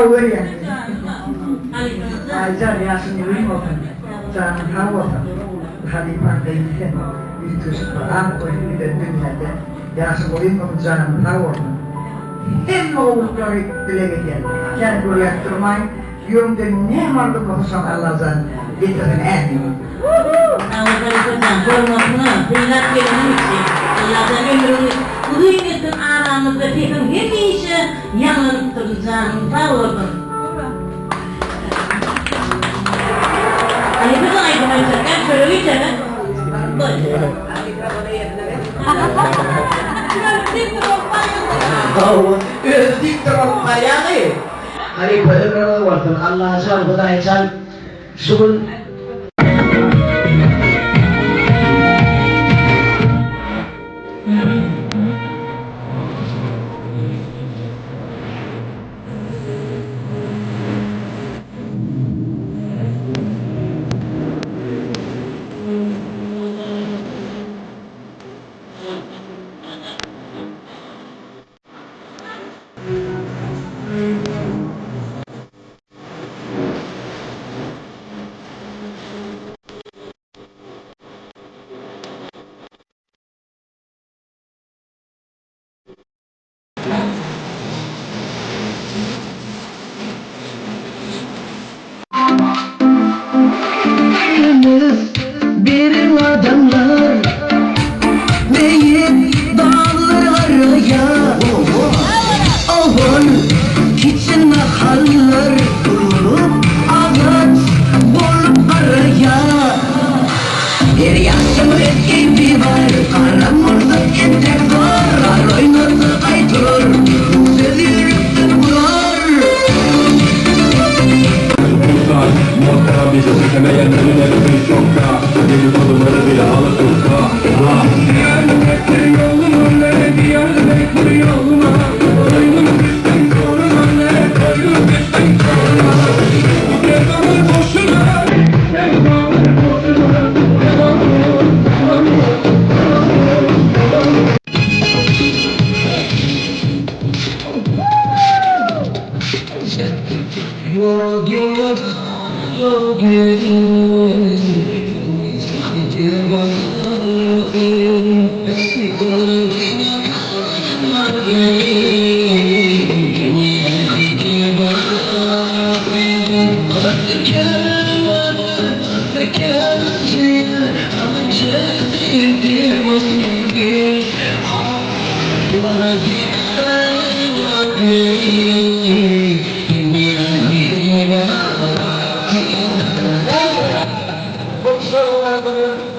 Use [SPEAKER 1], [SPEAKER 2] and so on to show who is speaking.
[SPEAKER 1] over yani. Ayrıca Yasin uyum olsun. Canım hava olsun. Halifan değilse bir tür Kur'an koyun bir de dünyada Yasin uyum olsun canım hava olsun. Hem oğulları dile getirin. Yani buraya durmayın. Yolda ne vardı konuşan Allah'tan getirin emin.
[SPEAKER 2] Allah'tan korkmasına, fırlat gelinin için Allah'tan ömrünü uzun etsin aramızda pekın hepince yanılıp duracağım sağ olun. Ayıbı da ayıbı ayıbı şöyle bir tane.
[SPEAKER 3] Öldük durumlar yani. Hani böyle varsın Allah'a şan Hudaya şan şükür.
[SPEAKER 4] Birin adamlar deyip dağlara Ovun için mahallar bulup ağaç bulup araya Bir yaşım gibi var karamurluk etek var Oynadı aytır sözü yürüktür bular
[SPEAKER 5] Muhtemelen bir çekemeyen önüne şokta Yeni konuları bile alıklıkta Gelmektir yoluma ne diyarmektir yoluma Koynum düştüm koruma ne koynum düştüm koruma Devamı boşuna Devamı boşuna
[SPEAKER 4] Boşver